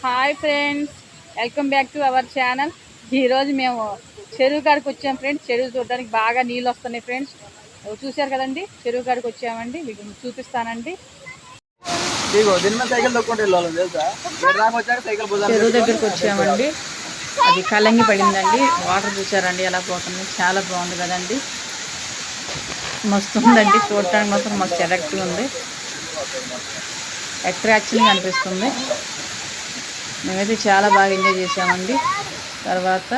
Hi friends, welcome back to our channel. ఈరోజు మేము చెరువు కాడికి వచ్చాం ఫ్రెండ్స్. చెరువు చూడడానికి బాగా నీళ్ళు వస్తున్నాయి ఫ్రెండ్స్. చూశారు కదండి, చెరువు కాడికి వచ్చామండి. మీకు చూపిస్తానండి. చెరువు దగ్గరికి వచ్చామండి. అది కలంగి పడిందండి. వాటర్ చూసారండి ఎలా పోతుంది, చాలా బాగుంది కదండి. మస్తు ఉందండి చూడటానికి, మాత్రం మస్తు ఎఫెక్ట్గా ఉంది, అట్రాక్షన్గా అనిపిస్తుంది. మేమైతే చాలా బాగా ఎంజాయ్ చేసామండి. తర్వాత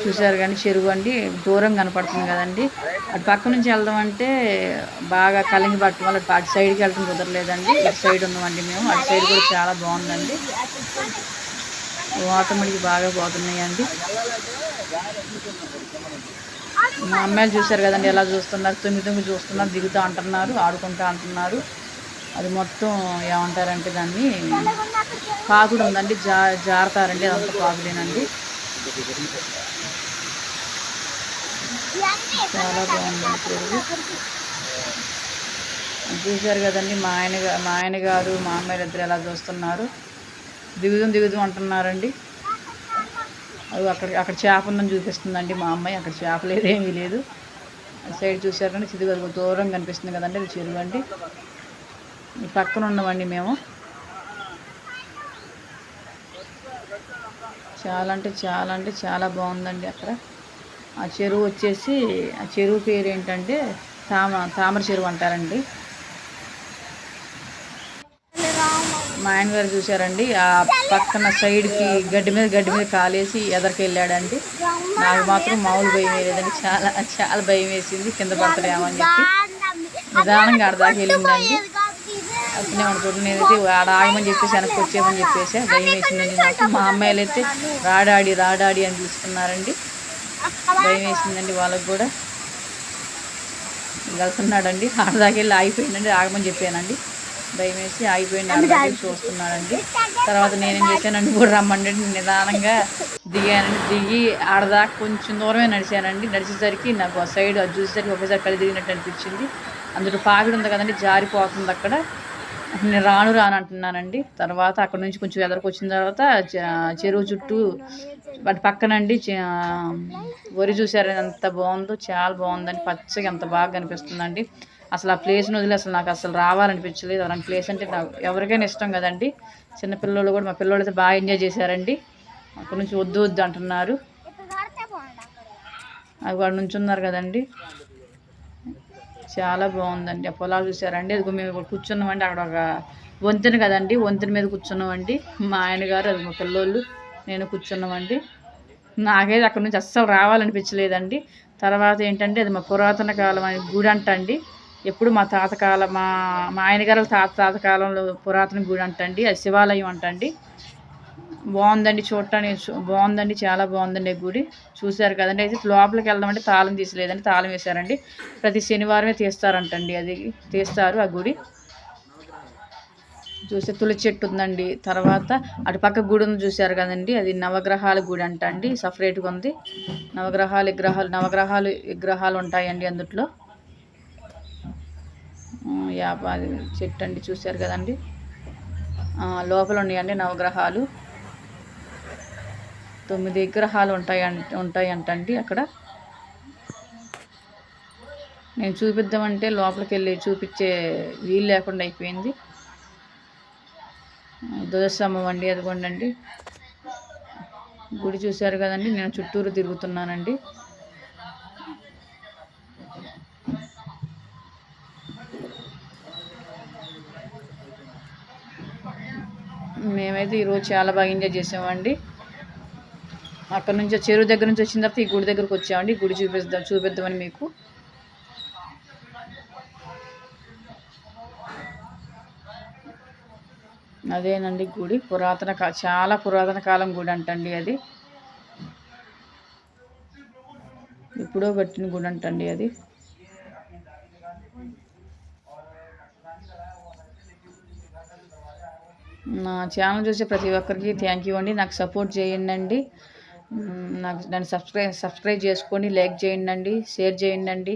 చూసారు కానీ చెరువు అండి దూరం కనపడుతుంది కదండి. అటు పక్క నుంచి వెళ్దాం అంటే బాగా కలంగి పట్టడం వల్ల అటు సైడ్కి వెళ్ళడం కుదరలేదండి. ఇటు సైడ్ ఉన్నామండి మేము. అటు సైడ్ కూడా చాలా బాగుందండి. వాటర్ మడికి బాగా పోతున్నాయండి. మా అమ్మాయిలు చూసారు కదండి ఎలా చూస్తున్నారు, తొమ్మిది చూస్తున్నారు, దిగుతూ అంటున్నారు, ఆడుకుంటూ అంటున్నారు. అది మొత్తం ఏమంటారంటే దాన్ని పాకుడు ఉందండి, జారుతారండి. అదంతా పాకుడేనండి. చాలా బాగుందండి చెరువు. చూశారు కదండి మా ఆయన గారు మా అమ్మాయిలు ఇద్దరు ఎలా చూస్తున్నారు, దిగుదాం అంటున్నారండి. అది అక్కడ చేప ఉందని చూపిస్తుందండి మా అమ్మాయి. అక్కడ చేప లేదు, ఏమీ లేదు. సైడ్ చూసారండి, చిరుగు దూరం కనిపిస్తుంది కదండి, అది చెరువు అండి. ఈ పక్కన ఉన్నామండి మేము. చాలా బాగుందండి అక్కడ. ఆ చెరువు వచ్చేసి, ఆ చెరువు పేరు ఏంటంటే తామర చెరువు అంటారండి. మా ఆయన గారు చూసారండి, ఆ పక్కన సైడ్కి గడ్డి మీద కాలేసి ఎదరికి వెళ్ళాడండి. నాకు మాత్రం మామూలు భయం వేయలేదండి, చాలా భయం వేసింది. కింద పడతాడేమని చెప్పి నిదానంగా ఆడదాకా వెళ్ళిందండి. అట్లనే అనుకుంటున్నాను. నేనైతే ఆడ ఆగమని చెప్పేసి వెనక్కి వచ్చేయమని చెప్పేసి భయం వేసిందండి నాకు. మా అమ్మాయిలు అయితే రాడాడి అని చూస్తున్నారండి. భయం వేసిందండి వాళ్ళకు కూడా. వెళ్తున్నాడండి, ఆడదాకా వెళ్ళి ఆగిపోయిందండి. ఆగమని చెప్పానండి, భయం వేసి ఆగిపోయింది. ఆడదాకా చూస్తున్నాడండి. తర్వాత నేనేం చేశానండి, కూడా రమ్మండి నిదానంగా దిగి ఆడదాకా కొంచెం దూరమే నడిచానండి. నడిచేసరికి నాకు ఆ సైడ్ అది చూసేసరికి ఒకసారి కళ్ళు తిరిగినట్టు అనిపించింది. అందులో పాకిడి ఉంది కదండి, జారిపోతుంది అక్కడ. నేను రాను అంటున్నానండి. తర్వాత అక్కడ నుంచి కొంచెం ఎదరికి వచ్చిన తర్వాత చెరువు చుట్టూ వాటి పక్కనండి వరి చూసారు ఎంత బాగుందో, చాలా బాగుందండి. పచ్చగా ఎంత బాగా కనిపిస్తుందండి. అసలు ఆ ప్లేస్ని వదిలి అసలు నాకు అసలు రావాలనిపించలేదు. అలాంటి ప్లేస్ అంటే నాకు ఎవరికైనా ఇష్టం కదండి. చిన్నపిల్లలు కూడా, మా పిల్లలు అయితే బాగా ఎంజాయ్ చేశారండి. అక్కడ నుంచి వద్దు అంటున్నారు. అవి వాడు నుంచి ఉన్నారు కదండి, చాలా బాగుందండి. ఆ పొలాలు చూసారండి. అది మేము కూర్చున్నామండి. అక్కడ ఒక వంతెన కదండి, వంతెన మీద కూర్చున్నామండి. మా ఆయన గారు, అది మా పిల్లోళ్ళు, నేను కూర్చున్నామండి. నాకైతే అక్కడ నుంచి అస్సలు రావాలనిపించలేదండి. తర్వాత ఏంటంటే అది మా పురాతన కాలం అని గుడి అంటండి. ఎప్పుడు మా ఆయన గారు తాత కాలంలో పురాతన గుడి అంటండి. అది శివాలయం అంటండి. బాగుందండి చూడటానికి, బాగుందండి, చాలా బాగుందండి గుడి. చూశారు కదండి. అయితే లోపలికి వెళ్దామంటే తాళం తీసలేదండి, తాళం వేశారండి. ప్రతి శనివారమే తీస్తారంటండి, అది తీస్తారు ఆ గుడి. చూస్తే తులసి చెట్టు ఉందండి. తర్వాత అటు పక్క గుడి ఉంది చూశారు కదండి, అది నవగ్రహాల గుడి అంటండి. సపరేట్గా ఉంది. నవగ్రహాలు విగ్రహాలు ఉంటాయండి అందుట్లో. యాపాది చెట్టు అండి, చూశారు కదండి. లోపల ఉన్నాయండి నవగ్రహాలు. 9 విగ్రహాలు ఉంటాయంటండి అక్కడ. నేను చూపిద్దామంటే లోపలికి వెళ్ళి చూపించే వీలు లేకుండా అయిపోయింది. ధ్వజస్తంభం అండి, అదిగోండి గుడి. చూశారు కదండి, నేను చుట్టూరు తిరుగుతున్నానండి. మేమైతే ఈరోజు చాలా బాగా ఎంజాయ్ చేసామండి. అక్కడ నుంచి చెరువు దగ్గర నుంచి వచ్చిన తర్వాత ఈ గుడి దగ్గరకు వచ్చామండి. గుడి చూపిద్దామని మీకు. అదేనండి గుడి. చాలా పురాతన కాలం గుడి అంటండి అది. ఎప్పుడో కట్టిన గుడి అంటండి అది. నా ఛానల్ చూసే ప్రతి ఒక్కరికి థ్యాంక్ యూ అండి. నాకు సపోర్ట్ చేయండి. నన్ను సబ్స్క్రైబ్ చేసుకోండి, లైక్ చేయండి, షేర్ చేయండి.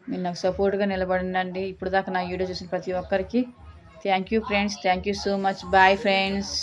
మీరు నాకు సపోర్ట్గా నిలబడండి. ఇప్పుడు దాకా నా వీడియో చూసిన ప్రతి ఒక్కరికి thank you friends, thank you so much. Bye friends.